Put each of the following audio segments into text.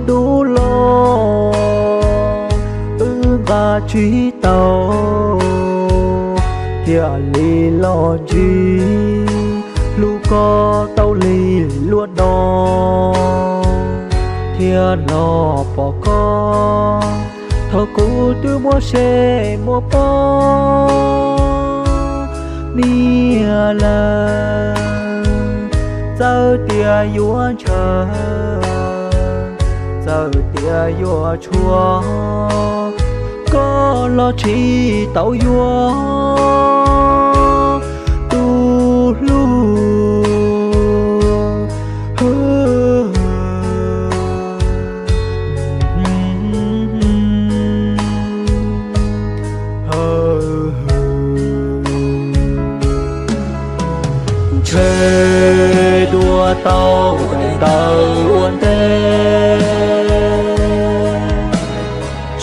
đủ lo và truy tàu kia lì lo chi lu có tàu lì luôn đó kia lo bỏ con thọ cũ từ mua xe mua po nia là giờ tia yua chờ giờ tia yua chua có lo chỉ tàu yua tu lu chơi đua tàu đèn tàu uốn tê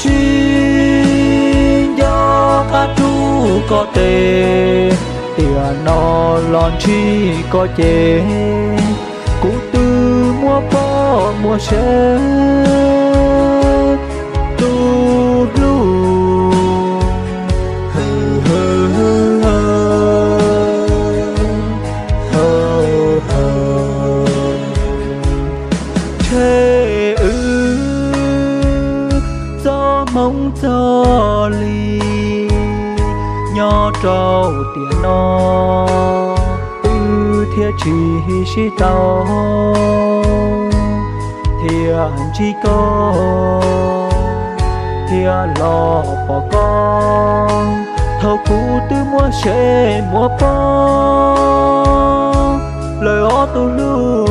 chuyên do cá chú có tê tiền nó lon chi có chê cú tư mua bó mua xe tu lu mong cho ly nhỏ trâu tiền nó thiệt chỉ sĩ tao thiệt chỉ có thiệt lo bỏ con thâu cũ từ mua xe mua po lời ó tu lu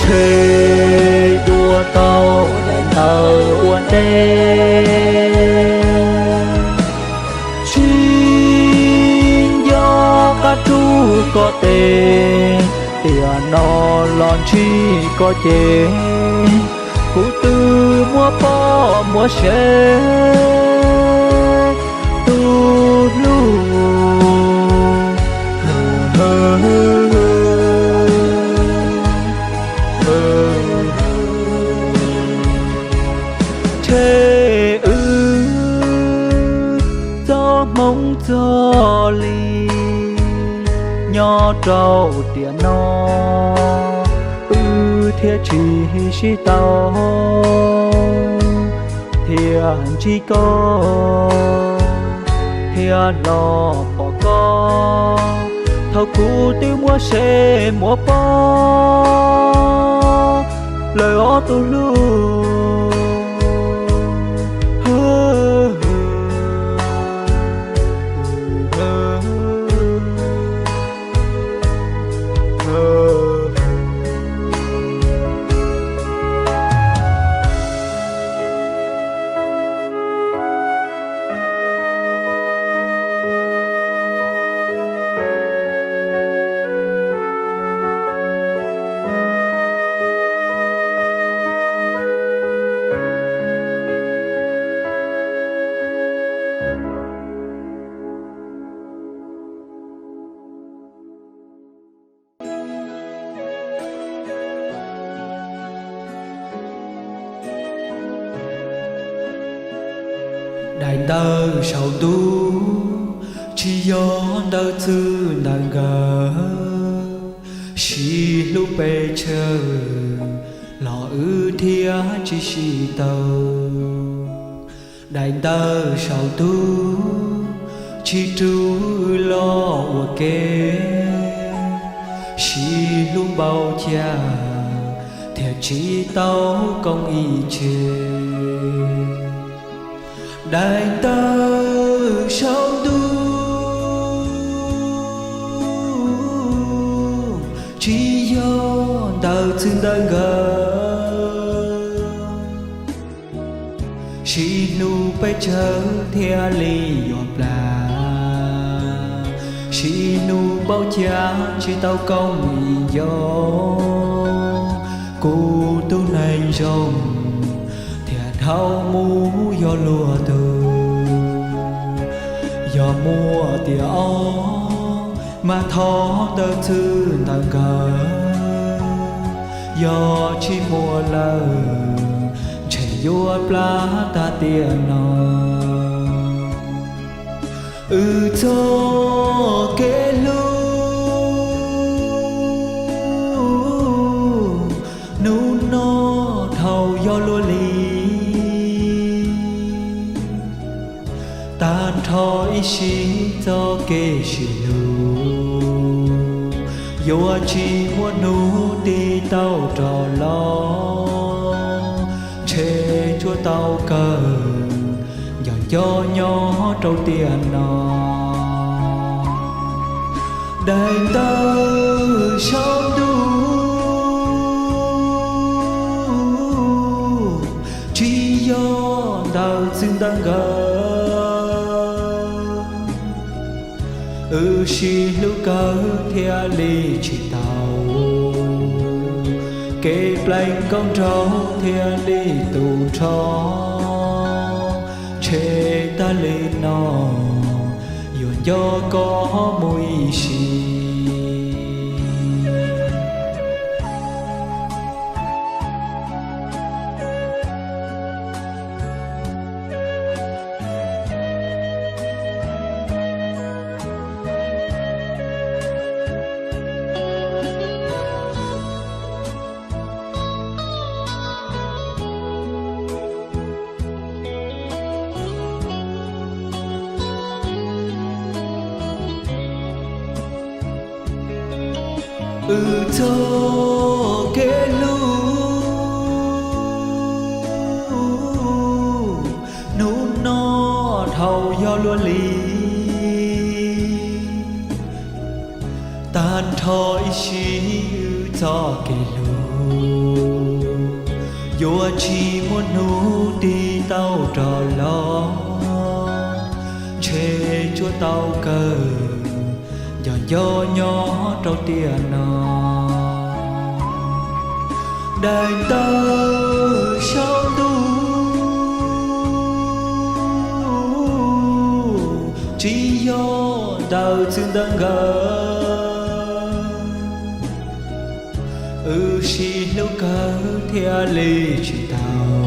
chơi đua tàu đèn tàu uốn tê chuyên do cá chú có tê tiền nó lon chi có chê cú tư mua po mua xe tu lu thế do mong cho ly nhỏ trâu tiền nó thiệt chỉ sĩ tao thiệt chỉ có thiệt lo bỏ con thâu cũ từ mua xe mua po lời ó tu lu đại tơ sầu tu chỉ do đỡ tư nàng gờ chỉ lúc bề chờ lọ thia chỉ si tàu đại tơ sầu tu chỉ tu lo kê chỉ lúc bao cha thiệt chỉ tao công y chê đàn tơ sao du chỉ do tờ xin ta gờ chỉ nu phải chờ theo lý dọn là chỉ nu bao cha chỉ tao công do cô tu này rồng thiệt thao mu do lúa từ do mua tia ó mà thó tơ thư nàng cờ do chỉ mua lờ chạy vua plá ta tiền nó cho kê lu nụ nó thầu do lúa lì tan thói xí cho kê xì lu dù chỉ muốn nụ đi tàu trò lo chê chúa tàu cờ dọn cho nhỏ trâu tiền nó đàn tơ sao du chỉ do tàu xin tăng gờ xì lưu cờ theo lý chỉ tàu kê planh con trâu theo lý tù trò chê ta lên nó dồn do có mùi xì cho kê lu nụ nó thầu do lúa lì tan thói xí cho kê lu dù chỉ muốn nụ đi tàu trò lo chê chúa tàu cờ dọn do nhỏ trâu tiền nó đàn tơ sao du chỉ do tàu xin tăng gờ xì lưu cờ theo lý chỉ tàu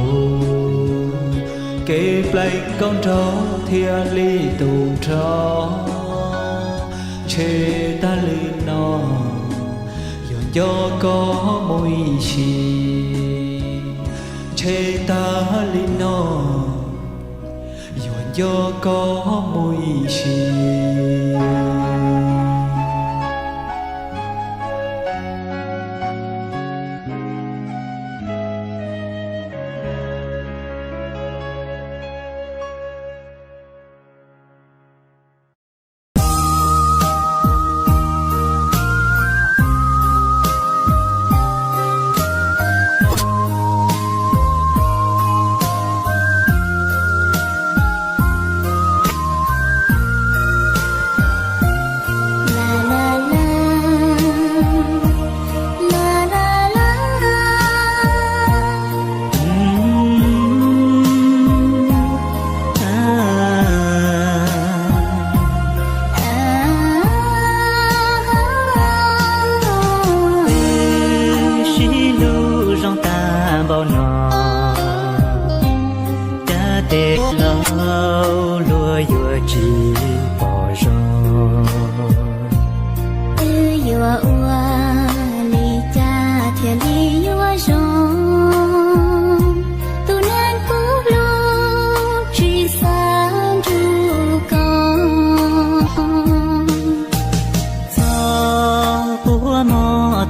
kê planh con trâu theo lý tù trò chê ta lên nó dọn do có mùi xì chê ta lên nó dọn do có mùi xì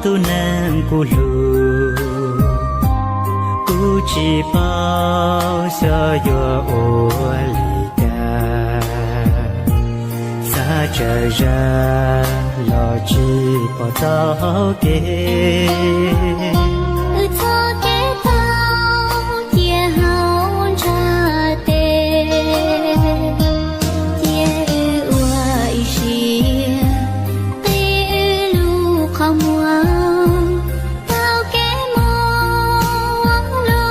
tu nang cu lu cu chỉ bao giờ yo ô li chờ ra lo chi bỏ tao kê cho cái tao chia hao cha tê chia uai xì tê lu không ngoan tao cái mong lo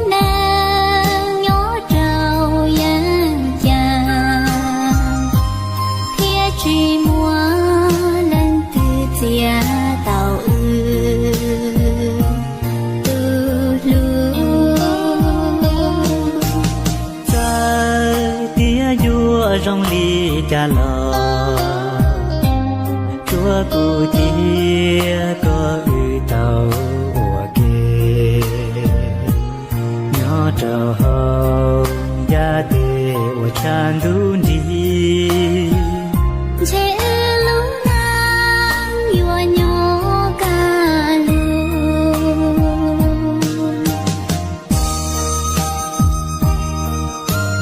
nàng nhỏ trao yang chàng phía chỉ mua lần từ chia tao rong ly cha lò chúa cụ chia có tàu ủa kê nhỏ trầu hồng gia tê ủa chan đu đi chế lu nang yua nhỏ ca lu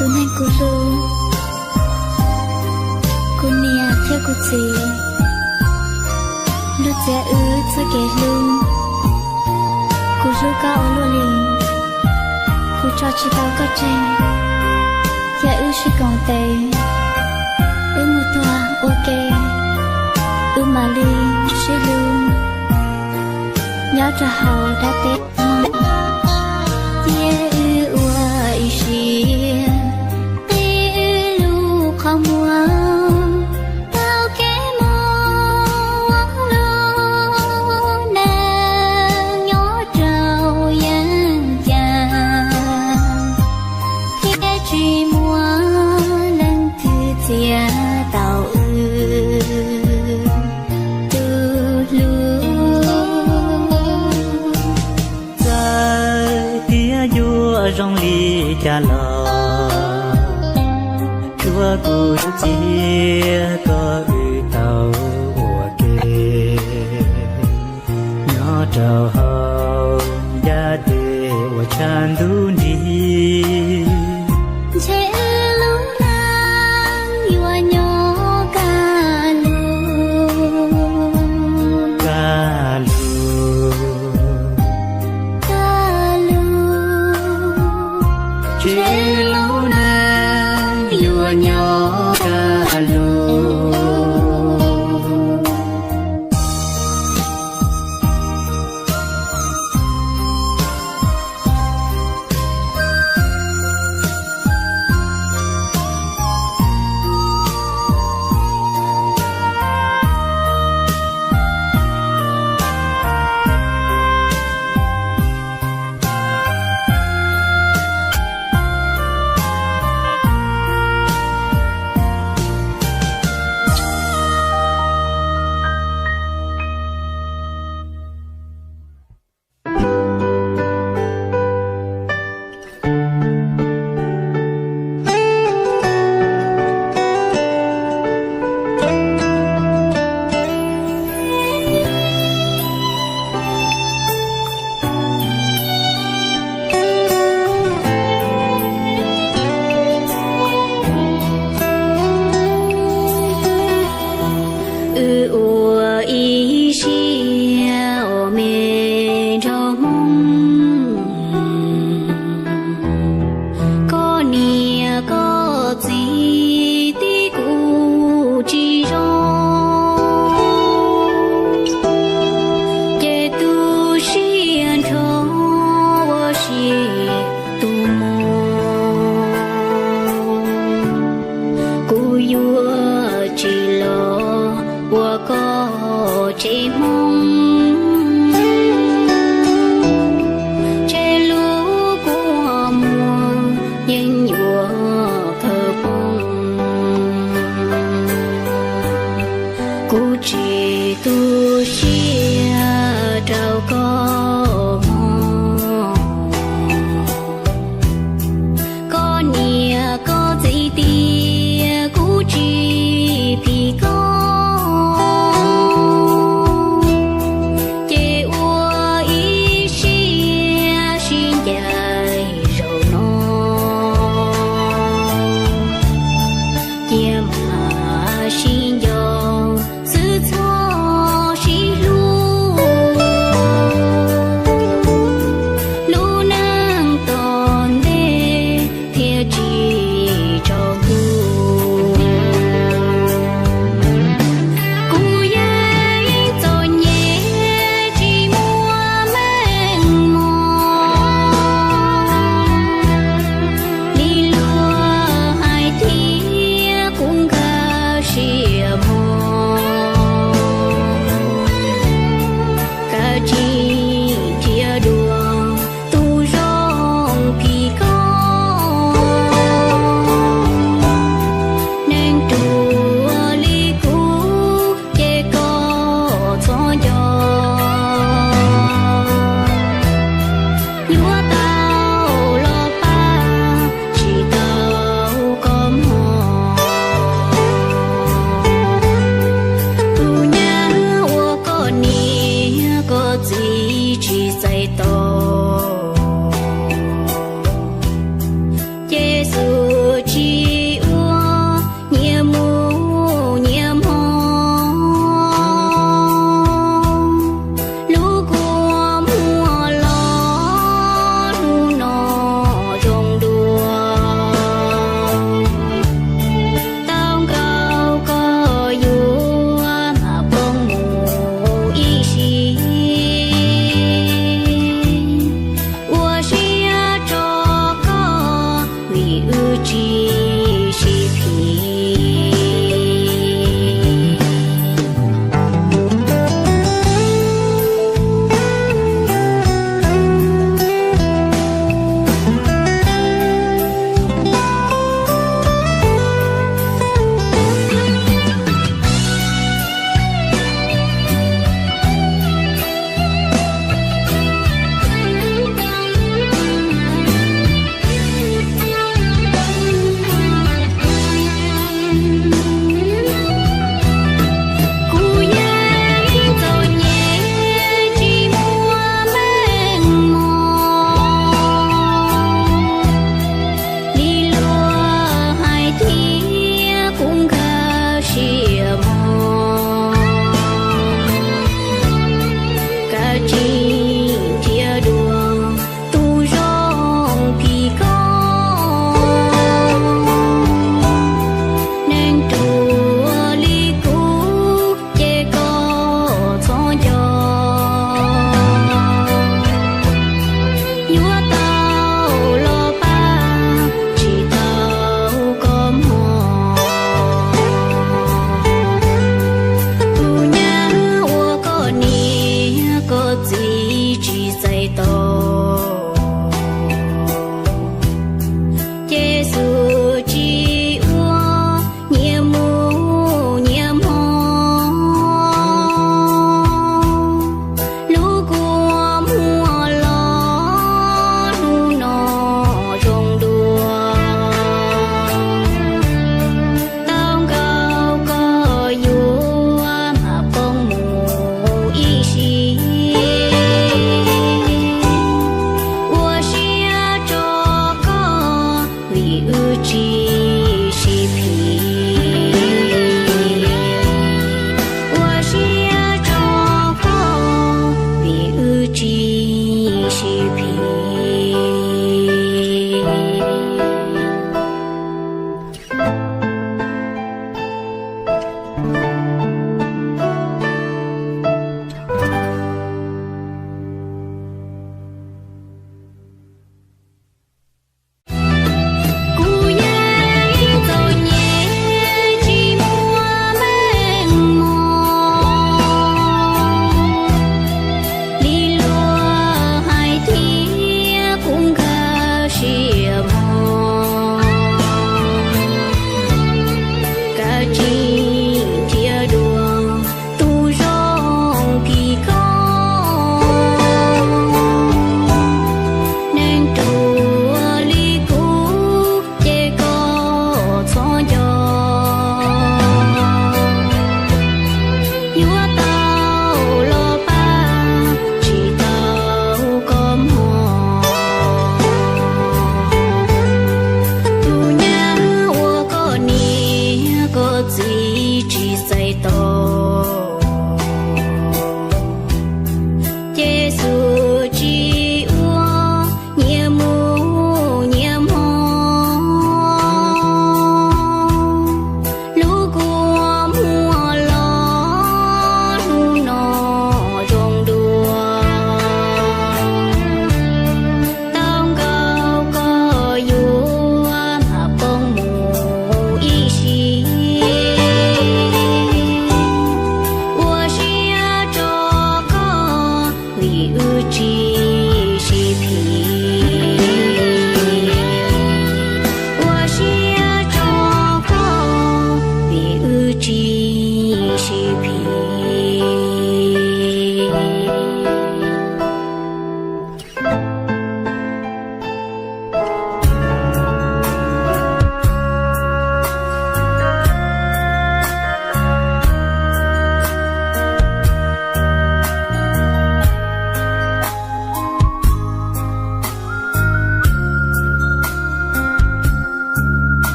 tu nang cu lu theo cô chị lúc trẻ cho kẻ luôn cô rú cao luôn liền cô cho chị tao có tranh trẻ chỉ còn tệ một toa ok mà đi sẽ luôn nhớ cho họ đã tết yeah uai xì tê lu không mua rong ly cha lò chúa cụ chia có tàu ủa kê nhỏ trầu hồng gia tê ủa chan đu đi chế lu nang yua nhỏ ca lu ca lu chế lu nang yua nhỏ ca lu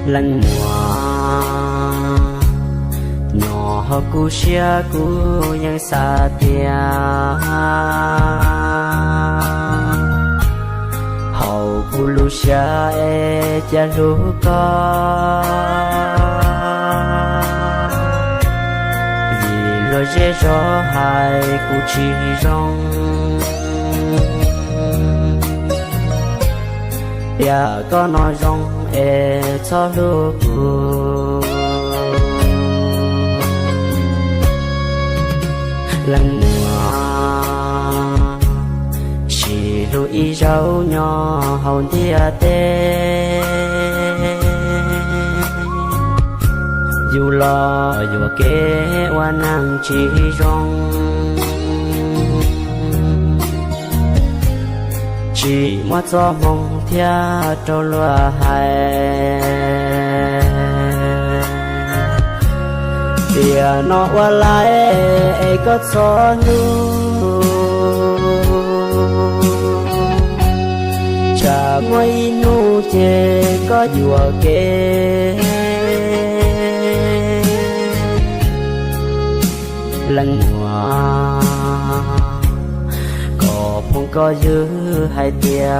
lăng mùa nhỏ họ cú xia cú yang xa tia hậu cú lu xia e cha lu co vì rồi dễ rõ hai cú chỉ rong ya có nói rong e cho lu cu lăng mùa chỉ lụi rau nhỏ hồn thia tê dù lo dù kế hoa năng chỉ rong chỉ mất gió mong thia trâu lúa hai tia nó qua lại có gió nu chả mấy nu chê có dùa kê lăng hoa có phong có dư hai tia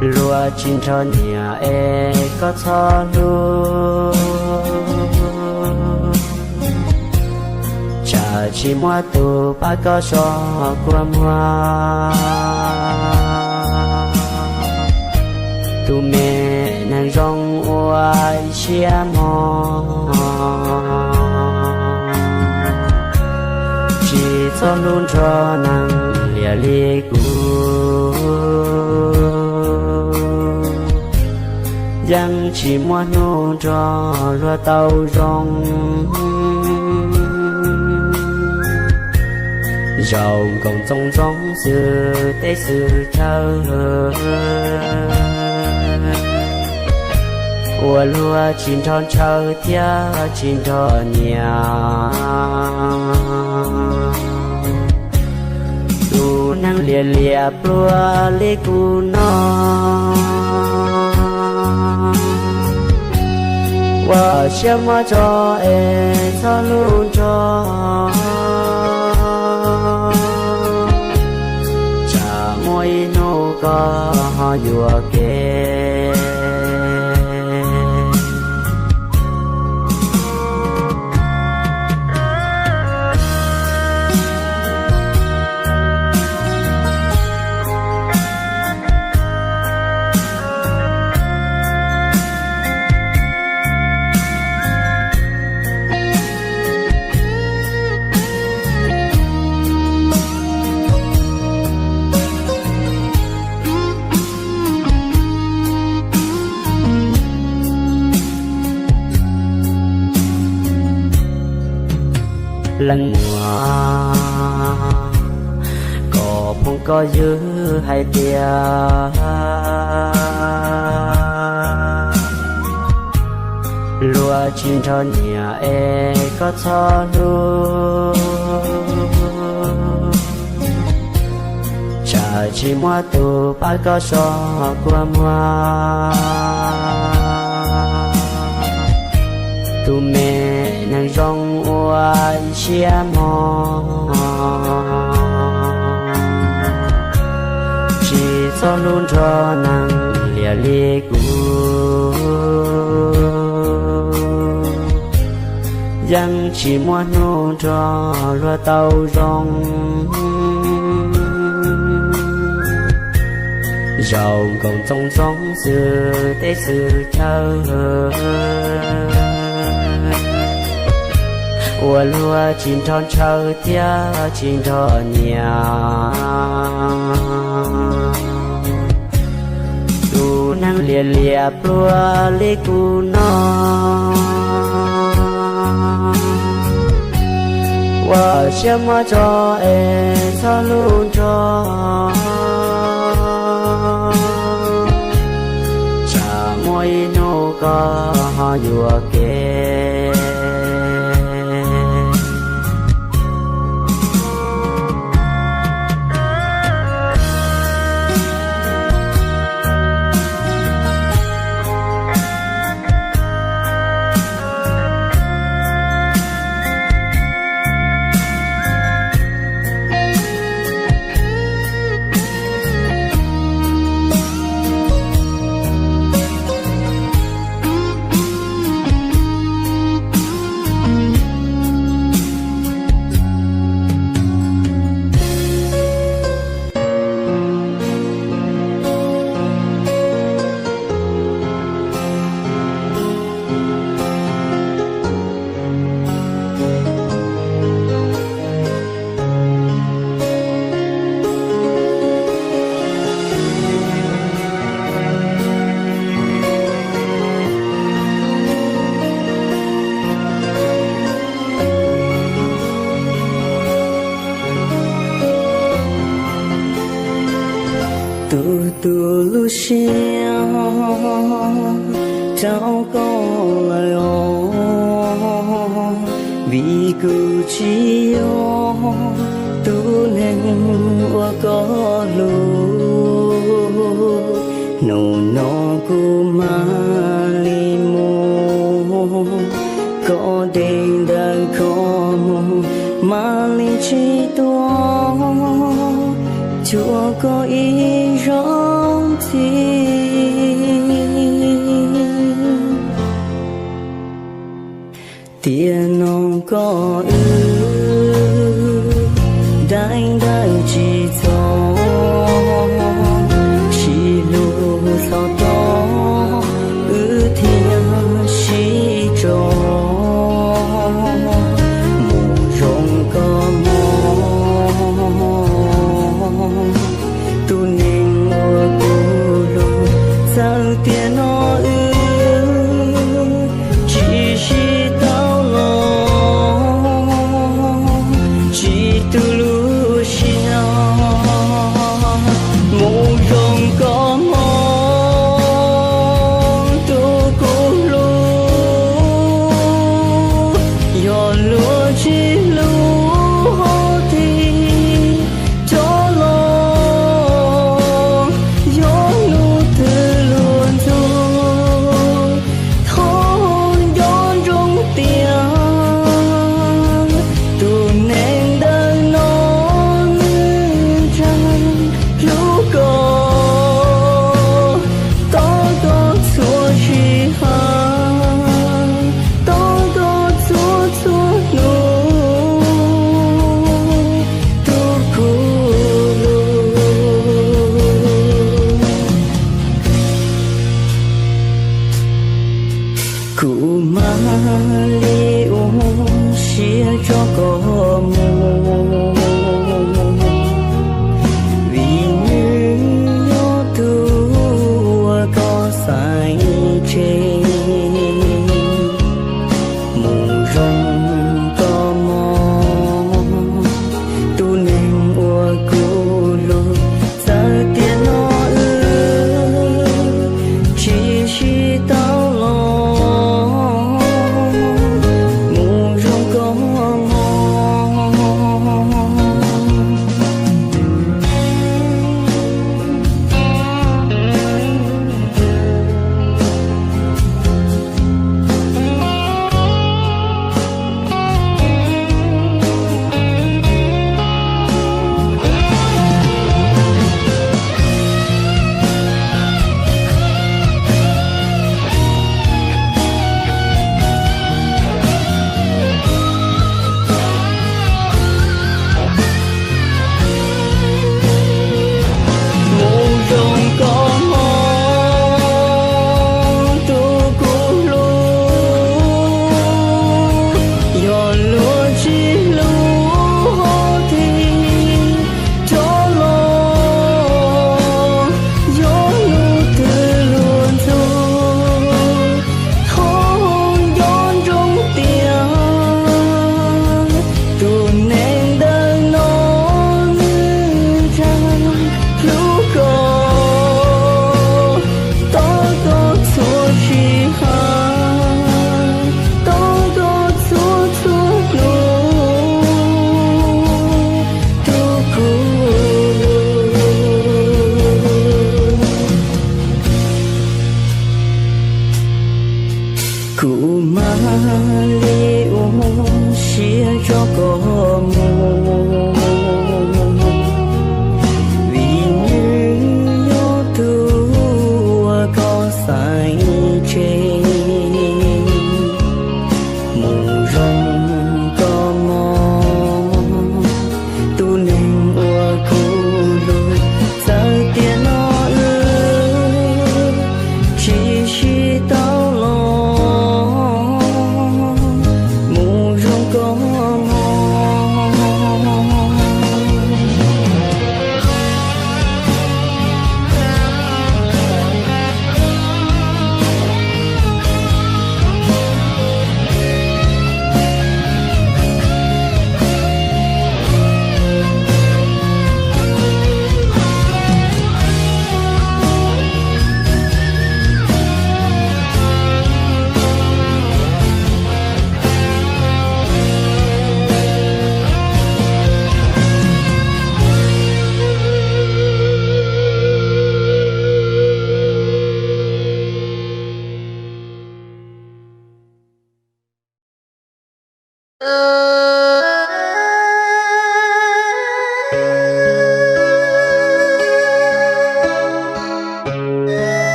lúa chín cho nhà e có cho lu chả chỉ mua tu ba có cho qua mua tu mẹ nàng rong oai chia mò chỉ cho luôn cho nàng lìa lìa cu yang chỉ muốn nô cho lúa tàu rong giàu còn trong giống xưa tế xưa thơ ua lúa chín tròn chờ thia chín tròn nhà tu năng lìa lìa lúa lê cu no và chia mà cho em cho luôn cho chả môi nô có họ dùa kê lăng mùa có phong có dư hai tia lúa chín cho nhà e có cho lu chả chỉ mua tu ba có cho qua mua tu mẹ nàng rong oai chia mò chỉ cho luôn cho nàng lìa lìa cu yang chỉ muốn nô cho lúa tàu rong giàu còn trong giống xưa tế xưa thơ ua lúa chín tròn chờ thia chín tròn nhà tu năng lìa lìa lúa lê cu no và chia mà cho em cho luôn cho chả môi nô có họ dùa kê tu tu lu xiao cháu có lời ô vì cứ chi ô tu nên qua có lu nô nó cu ma li mô có đêm đang có mô ma li chi toa chúa có ý rong thì tiền non có đánh đại chỉ cho chỉ lu sao đó thiên chỉ cho mù rong có tu nên mùa cô lu sao tiền nó chỉ tao lo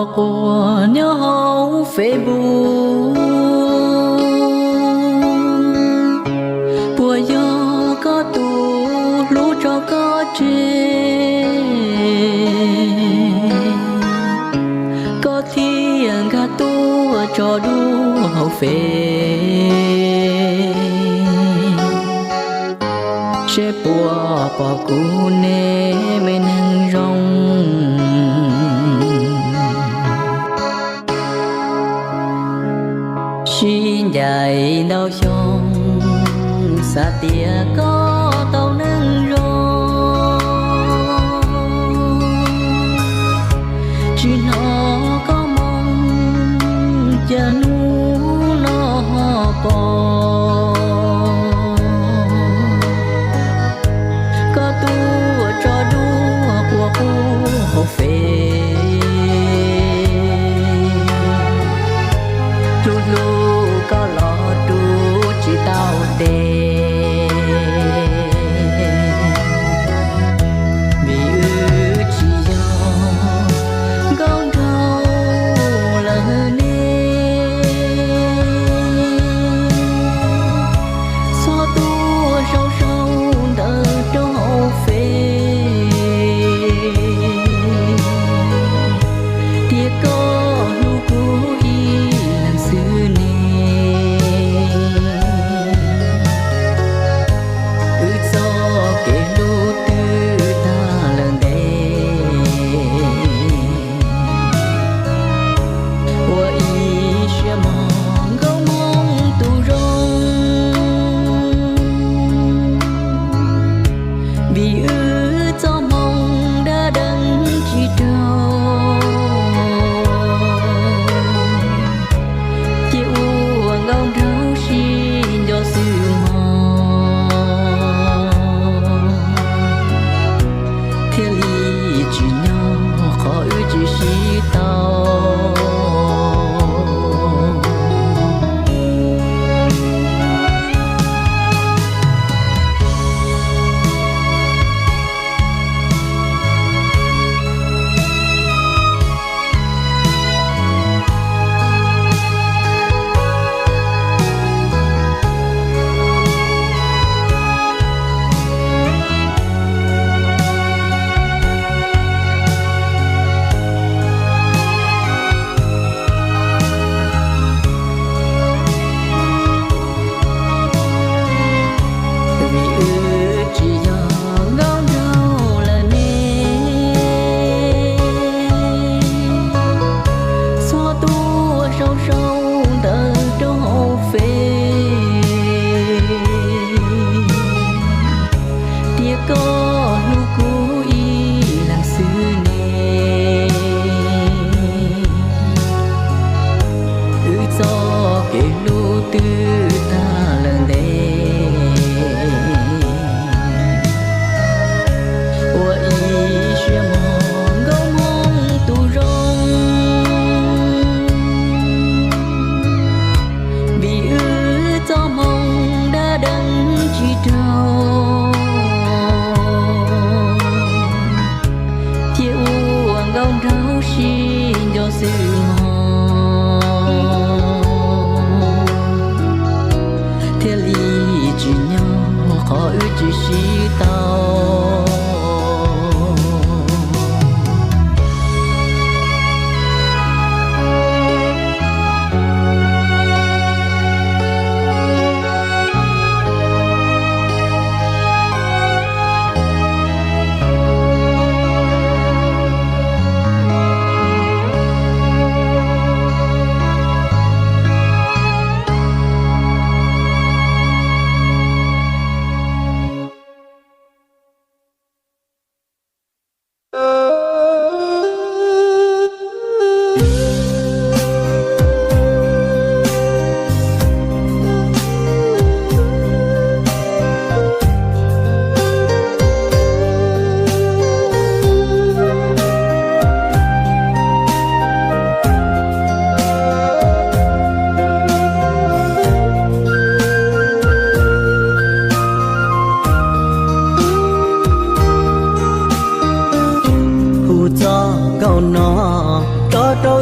bỏ của nhớ hậu phê bu bùa gió có tù lũ cho có chê có thiên gà tu cho đu hậu phê sẽ bùa bỏ cú nê mê nâng rong xin dạy đau trong xa tia có tàu nâng rong chỉ nó có mong chờ nu nó bỏ hậu phê lu lu có lọ tu chỉ tao tê vì ư chỉ do con trâu là nê so tu sâu sâu đỡ cho hậu phê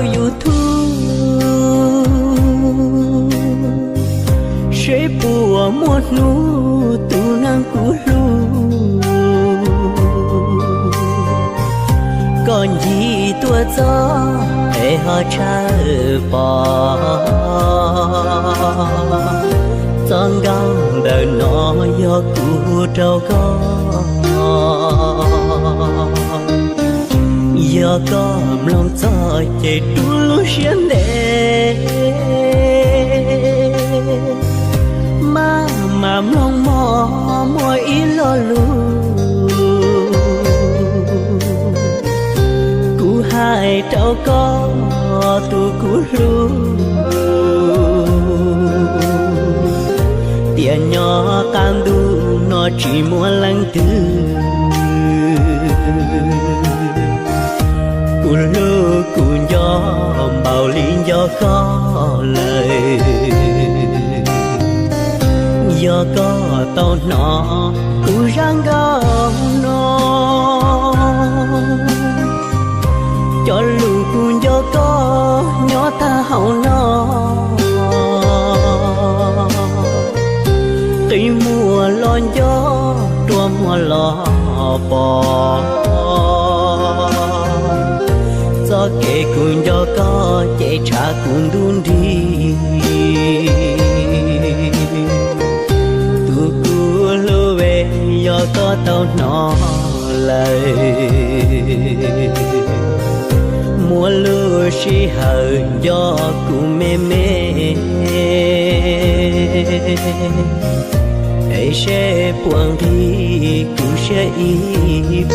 yêu thương sẽ bùa một nụ tu năng cũ lu còn gì tua gió để họ trả bỏ giang găng đời nó do cũ trâu con giờ có lòng gió chạy đu lu xiên đê mà lòng mò mò ý lo lu cú hai trâu có tu cú lu tiền nhỏ can du nó chỉ muốn lăng tư cú lu cú gió bao liên gió khó lời giờ có tao nó cú răng gom nó cho lù cú gió có nhỏ ta hậu nó tuy mùa lon gió đua mùa lò bò gió kể cú gió có chạy trả cú đun đi do có tao nó lời mùa lúa chỉ hờ do cụ mê mê ấy sẽ buông đi cụ sẽ im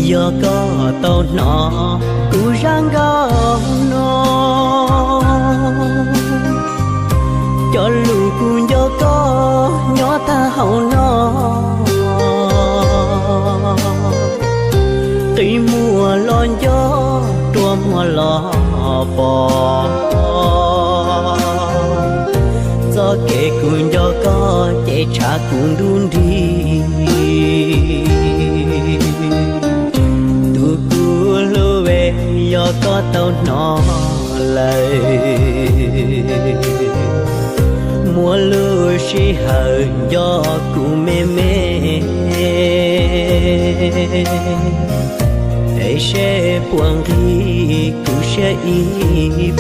giờ có tao nó cú răng gom nó cho lù cú giờ có nhỏ ta hậu nó tuy mùa lon gió đua mùa lò bò gió kể cú giờ có chạy trả cú đun đi do có tao nó lời mùa lúa chỉ hờ do cụ mê mê ấy sẽ buông đi cụ sẽ im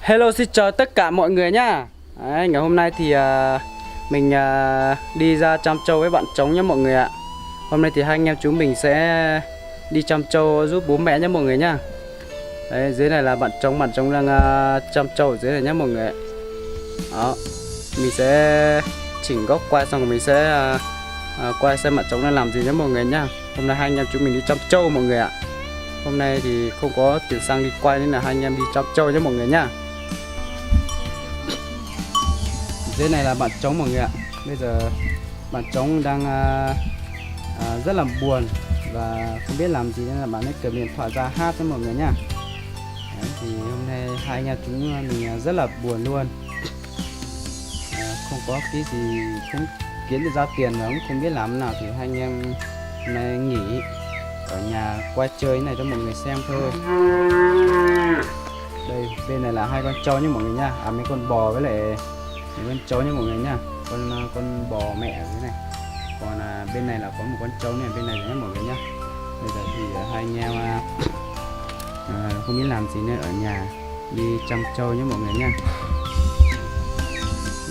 Hello, xin chào tất cả mọi người nhá. Đấy, ngày hôm nay thì mình đi ra chăm trâu với bạn Trống nhé mọi người ạ. Hôm nay thì hai anh em chúng mình sẽ đi chăm trâu giúp bố mẹ nhé mọi người nhá. Đấy, dưới này là bạn Trống đang chăm trâu ở dưới này nhé mọi người. Đó, mình sẽ chỉnh góc quay xong rồi mình sẽ quay xem bạn Trống đang làm gì nhé mọi người nhá. Hôm nay hai anh em chúng mình đi chăm trâu mọi người ạ. Hôm nay thì không có tiền xăng đi quay nên là hai anh em đi chăm trâu nhé mọi người nhá. Dưới này là bạn Trống mọi người ạ. Bây giờ bạn Trống đang rất là buồn và không biết làm gì nên là bạn ấy cầm điện thoại ra hát với mọi người nhá. Đấy, thì hôm nay hai anh em chúng mình rất là buồn luôn. Không có cái gì cũng kiếm được ra tiền mà cũng không biết làm nào thì hai anh em hôm nay nghỉ ở nhà quay chơi này cho mọi người xem thôi. Đây bên này là hai con trâu nhé mọi người nha. Mấy con bò với lại mấy con trâu nhé mọi người nha. Con bò mẹ ở dưới này. Còn bên này là có một con trâu này bên này nhé mọi người nhá. Bây giờ thì hai anh em không biết làm gì nên ở nhà đi chăm trâu nhé mọi người nha.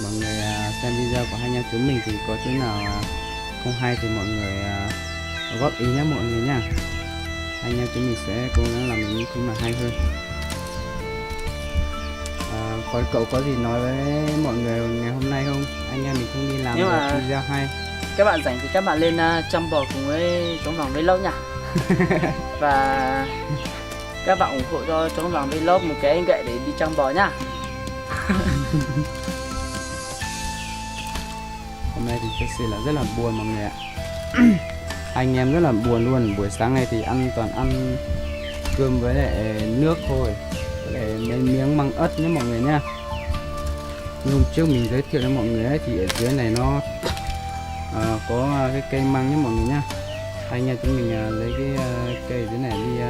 Mọi người xem video của hai anh em chúng mình thì có chỗ nào không hay thì mọi người góp ý nhé mọi người nha. Hai anh em chúng mình sẽ cố gắng làm những thứ mà hay hơn. Còn cậu có gì nói với mọi người ngày hôm nay không? Anh em mình không đi làm được video hay. Các bạn rảnh thì các bạn lên chăm bò cùng với Trống Vàng Vlog nha. Và các bạn ủng hộ cho Trống Vàng Vlog một cái gậy để đi chăm bò nhá. Hôm nay thì thực sự là rất là buồn mọi người ạ. Anh em rất là buồn luôn. Buổi sáng này thì toàn ăn cơm với lại nước thôi, với lại mấy miếng măng ớt nhé mọi người nha. Như hôm trước mình giới thiệu cho mọi người ấy, thì ở dưới này nó có cái cây măng nhé mọi người nha. Hai anh em chúng mình lấy cái cây ở dưới này đi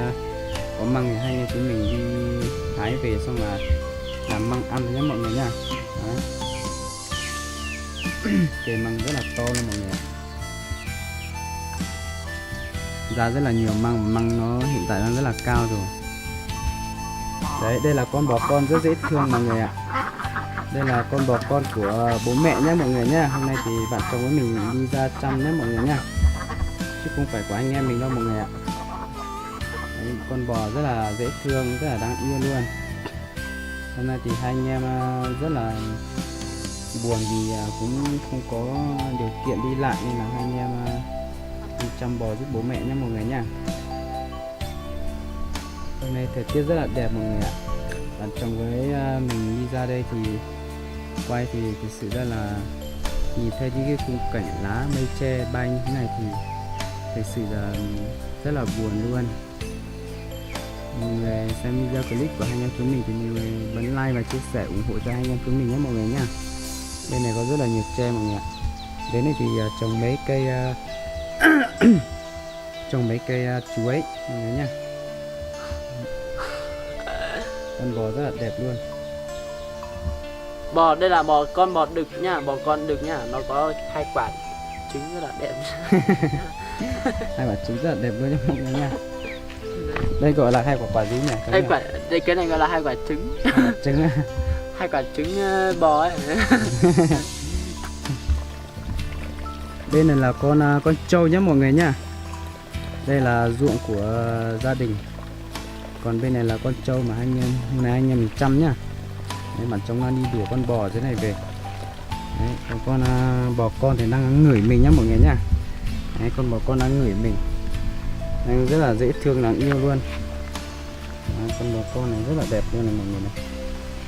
có măng thì hai anh em chúng mình đi hái về xong là làm măng ăn nhé mọi người nha. Đấy. Cây măng rất là to luôn mọi người ạ. Ra rất là nhiều măng nó hiện tại đang rất là cao rồi. Đấy, đây là con bò con rất dễ thương mọi người ạ. Đây là con bò con của bố mẹ nhé mọi người nhé. Hôm nay thì bạn Trống với mình đi ra chăm nhé mọi người nhé, chứ không phải của anh em mình đâu mọi người ạ. Đấy, con bò rất là dễ thương, rất là đáng yêu luôn. Hôm nay thì hai anh em rất là buồn vì cũng không có điều kiện đi lại nên là hai anh em đi chăm bò giúp bố mẹ nhé mọi người nha. Hôm nay thời tiết rất là đẹp mọi người ạ. Bạn Trống với mình đi ra đây thì quay thì thực sự ra là nhìn thấy những cái khung cảnh lá mây tre bay như thế này thì thực sự là rất là buồn luôn. Mọi người xem video clip của hai anh em chúng mình thì mọi người bấm like và chia sẻ ủng hộ cho hai anh em chúng mình nhé mọi người nha. Bên này có rất là nhiều tre mọi người ạ. Đến đây thì trồng mấy cây trồng mấy cây chuối mọi người nha. Con bò rất là đẹp luôn. Bò đây là con bò đực nha, bò con đực nha, nó có 2 quả trứng rất là đẹp. 2 quả trứng rất là đẹp luôn nha mọi người nha. Đây gọi là 2 quả gì nhỉ? Cái này gọi là 2 quả trứng. Trứng á. 2 quả trứng bò ấy. Bên này là con trâu nhé mọi người nhá. Đây là ruộng của gia đình. Còn bên này là con trâu mà hôm nay anh em mình chăm nhá. Đấy, bạn Trống đang đi đuổi con bò dưới này về. Đấy, còn con bò con thì đang ngửi mình nhá mọi người nhá. Đấy, con bò con đang ngửi mình. Đang rất là dễ thương, đáng yêu luôn. Đấy, con bò con này rất là đẹp luôn này mọi người này.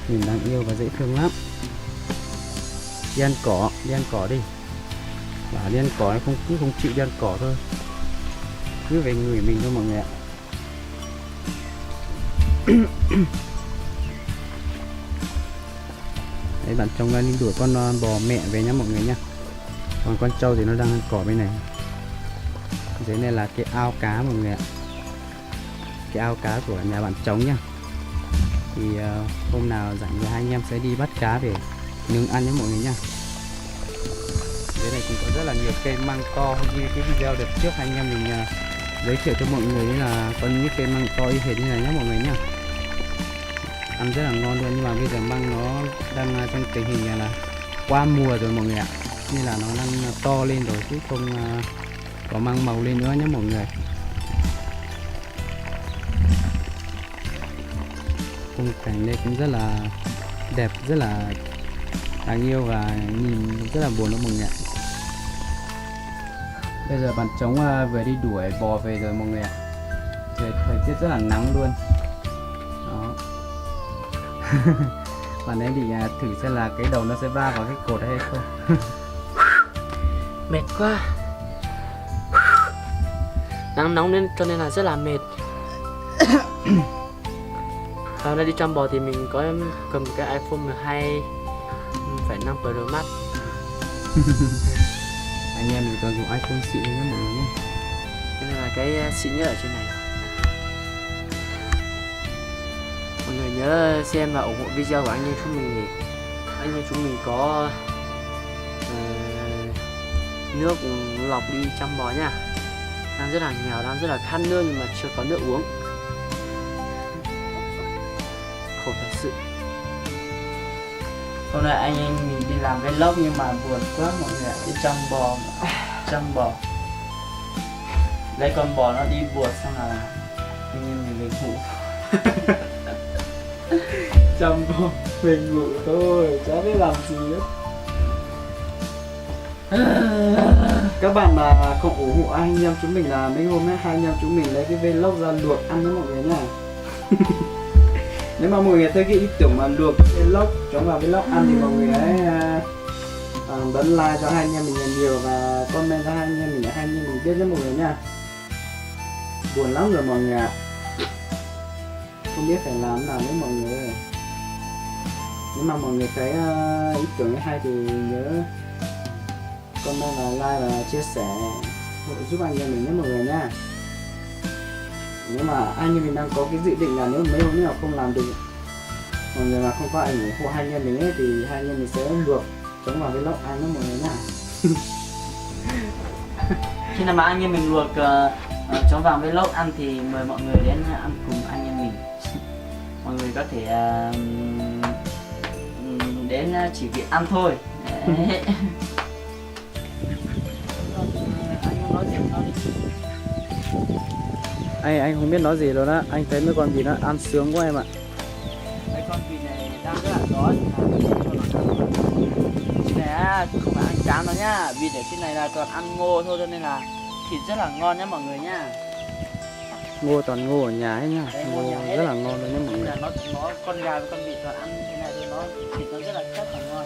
Nhìn đáng yêu và dễ thương lắm. Đi ăn cỏ đi. Bảo đi ăn cỏ này không chịu đi ăn cỏ thôi. Cứ về ngửi mình thôi mọi người ạ. Đấy, bạn Trống đang đi đuổi con bò mẹ về nhá mọi người nhá. Còn con trâu thì nó đang ăn cỏ bên này. Dưới này là cái ao cá mọi người ạ. Cái ao cá của nhà bạn Trống nhá. Thì hôm nào rảnh thì hai anh em sẽ đi bắt cá về nướng ăn nhé mọi người nhá. Dưới này cũng có rất là nhiều cây măng to như cái video đợt trước anh em mình giới thiệu cho mọi người, là có những cây măng to y hệt như này nhé mọi người nhá. ăn rất là ngon luôn, nhưng mà bây giờ măng nó đang trong tình hình là qua mùa rồi mọi người ạ, như là nó đang to lên rồi chứ không có măng màu lên nữa nhé mọi người. Khung cảnh đây cũng rất là đẹp, rất là đáng yêu và nhìn rất là buồn đó mọi người ạ. Bây giờ bạn Trống vừa đi đuổi bò về rồi mọi người ạ. Thời tiết rất là nắng luôn đó. Bạn ấy định thử xem là cái đầu nó sẽ va vào cái cột hay không. Mệt quá. Nắng nóng nên cho nên là rất là mệt. Hôm nay đi chăm bò thì mình có cầm cái iPhone 12,5 Pro Max. Anh em mình toàn dùng iPhone xịn nhé mọi người nhé. Nên là cái xịn nhất ở trên này. Mọi người nhớ xem và ủng hộ video của anh em chúng mình thì anh em chúng mình có nước lọc đi chăm bò nha. Đang rất là nghèo, đang rất là khát nước nhưng mà chưa có nước uống. Khổ thật sự. Hôm nay anh em mình đi làm vlog nhưng mà buồn quá mọi người ạ. Đi chăm bò lấy con bò nó đi buột xong là anh em mình về ngủ. Chăm bò về ngủ thôi, chả biết làm gì nữa. Các bạn mà không ủng hộ anh em chúng mình là mấy hôm nay hai anh em chúng mình lấy cái vlog ra luộc ăn với mọi người nha. Nếu mà mọi người thấy cái ý tưởng mà luộc vlog chống vào vlog ăn thì mọi người ấy bấm like cho hai anh em mình nhiều và comment cho hai anh em mình biết cho mọi người nha. Buồn lắm rồi mọi người ạ. Không biết phải làm thế nào với mọi người ơi. Nếu mà mọi người thấy ý tưởng hay thì nhớ comment và like và chia sẻ giúp anh em mình nhé mọi người nha. Nếu mà anh em mình đang có cái dự định là nếu mấy hôm nào không làm được mọi người mà không có ảnh ủng hộ hai anh em mình ấy, thì hai anh em mình sẽ luộc chống vào vlog ăn đó mọi người nha. Khi nào mà anh em mình luộc chống vào vlog ăn thì mời mọi người đến ăn cùng anh em mình. Mọi người có thể đến chỉ vì ăn thôi. Đấy. Anh không biết nói gì luôn á, anh thấy mấy con vịt nó ăn sướng quá em ạ. Mấy con vịt này đang rất là đói. Nè, không phải ăn chán đâu nhá. Vịt ở trên này là toàn ăn ngô thôi cho nên là thịt rất là ngon nhá mọi người nhá. Ngô toàn ngô ở nhà ấy nhá. Đấy, Ngô nhà rất là ngon luôn nhá mọi người. là nó con gà với con vịt toàn ăn thế này thì nó thịt nó rất là chất và ngon.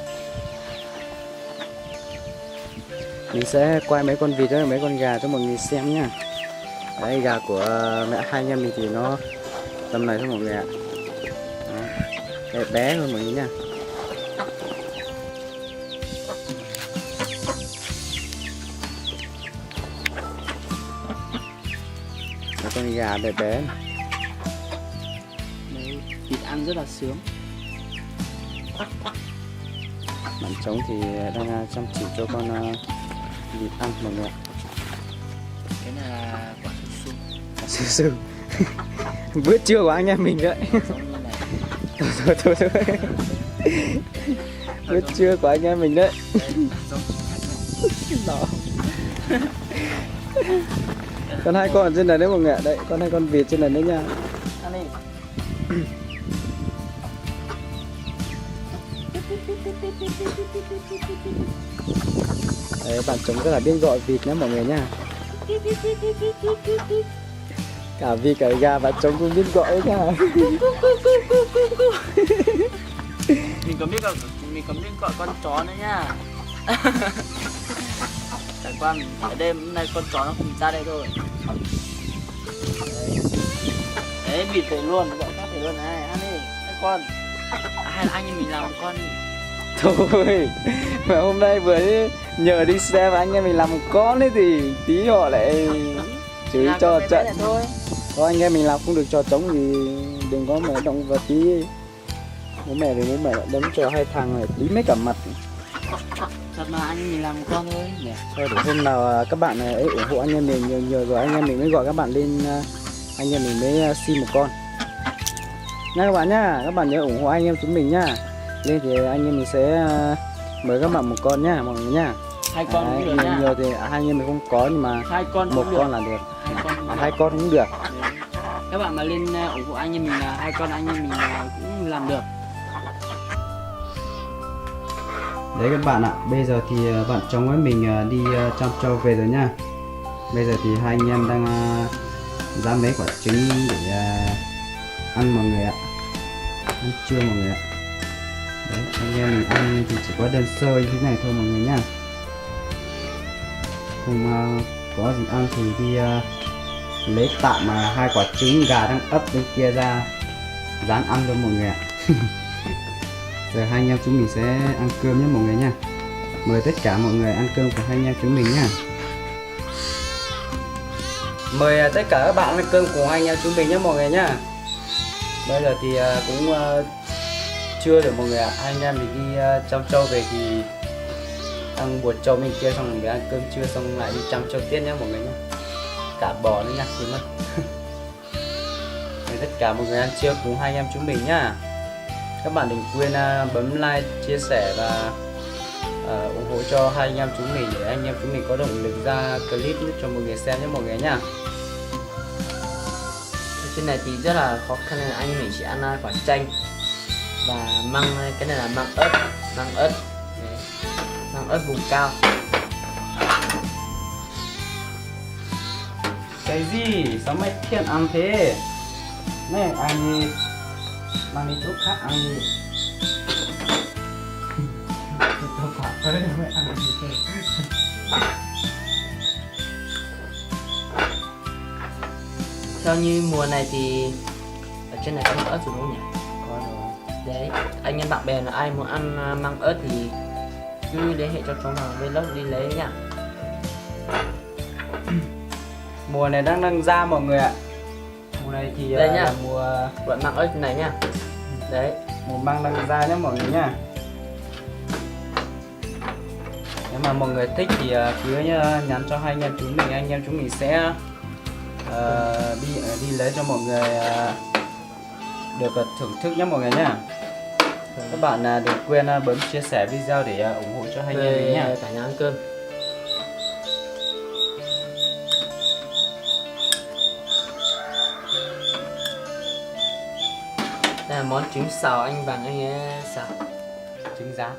Mình sẽ quay mấy con vịt với mấy con gà cho mọi người xem nhá. Đấy, gà của mẹ hai anh em mình thì nó tầm này thôi mọi người ạ. Đấy, bé hơn mọi người nha. Mấy con gà bé bé. Đấy, vịt ăn rất là sướng. Bạn Trống thì đang chăm chỉ cho con vịt ăn mọi người ạ. Cái này là quả su su. Sư sư. Bữa trưa của anh em mình đấy. Giống như này. Thôi. Bữa trưa của anh em mình đấy. Đó. Con hai con ở trên này đấy mọi người ạ. Đấy, con hai con vịt trên này đấy nha. Ăn đi. Đấy, bạn Trống rất là biết gọi vịt nhé mọi người nha. Cả vịt cả gà bạn Trống cũng biết gọi nha. Mình có biết gọi con chó nữa nha. Chẳng qua mình ở đây hôm nay con chó nó không ra đây thôi. Đấy, vịt phải luôn, gọi khác phải luôn này, ăn đi, các con. Hay là anh em mình làm một con đi. Thôi, mà hôm nay vừa nhờ đi xe và anh em mình làm một con ấy thì tí họ lại chửi Làm cho con bé trận. này thôi. Có anh em mình làm không được trò trống thì đừng có mở động vật tí. Bố mẹ thì bố mẹ lại đấm cho hai thằng này tí mấy cả mặt. Thật mà anh em mình làm một con thôi nhỉ. Thôi để hôm nào các bạn ấy ủng hộ anh em mình nhiều rồi anh em mình mới gọi các bạn lên, anh em mình mới xin một con. nha các bạn nhá. Các bạn nhớ ủng hộ anh em chúng mình nhá. Lên thì anh em mình sẽ mời các bạn một con nhá mọi người nhá. 2 con cũng được nha. Nhiều thì hai anh em mình không có nhưng mà 2 con một cũng được. con là được. 2 con cũng được. 2 con cũng được. Các bạn mà lên ủng hộ anh em mình là 2 con anh em mình cũng làm được. Đấy các bạn ạ, bây giờ thì bạn chồng với mình đi chăm trâu về rồi nha. Bây giờ thì hai anh em đang ra mấy quả trứng để ăn mọi người ạ. Ăn trưa mọi người ạ. Đấy, anh em mình ăn thì chỉ có đơn sơ như thế này thôi mọi người nhá. Không có gì ăn thì đi lấy tạm 2 quả trứng gà đang ấp bên kia ra rán ăn luôn mọi người ạ. Giờ hai anh em chúng mình sẽ ăn cơm nhé mọi người nha. Mời tất cả mọi người ăn cơm của hai anh em chúng mình nha. Mời tất cả các bạn ăn cơm của hai anh em chúng mình nhé mọi người nha. Bây giờ thì cũng trưa rồi mọi người ạ. Hai anh em mình đi chăm trâu về thì ăn buột trâu bên kia xong rồi ăn cơm trưa xong lại đi chăm trâu tiếp nhé mọi người nhé. Cả bò nữa nha, quên mất. Mời tất cả mọi người ăn trưa cùng hai anh em chúng mình nhá. Các bạn đừng quên bấm like, chia sẻ và ủng hộ cho hai anh em chúng mình để anh em chúng mình có động lực ra clip cho mọi người xem nhé mọi người nhá. Trên này thì rất là khó khăn nên anh mình chỉ ăn quả chanh và măng, cái này là măng ớt. Đấy. Măng ớt vùng cao. Cái gì? Sao mày thiên ăn thế? Này anh đi mang đi chỗ khác ăn đi. Tôi quả tới mới ăn gì thế? Theo như mùa này thì ở trên này có măng ớt rồi đúng không nhỉ? Có rồi. Đấy, anh em bạn bè là ai muốn ăn măng ớt thì cứ liên hệ cho chúng vào vlog đi lấy nha. Mùa này đang ra mọi người ạ. Mùa này thì Đây nhá. là mùa Loại măng ớt này nha. Đấy. mùa măng đang ra nhé mọi người nhá. Nếu mà mọi người thích thì cứ nhắn cho hai anh em chúng mình, anh em chúng mình sẽ đi lấy cho mọi người được thưởng thức nhé mọi người nhá. Các bạn đừng quên bấm chia sẻ video để ủng hộ cho hai anh em mình nhá. Cả nhà ăn cơm. Đây là món trứng xào anh bằng anh ấy xào. Trứng rán.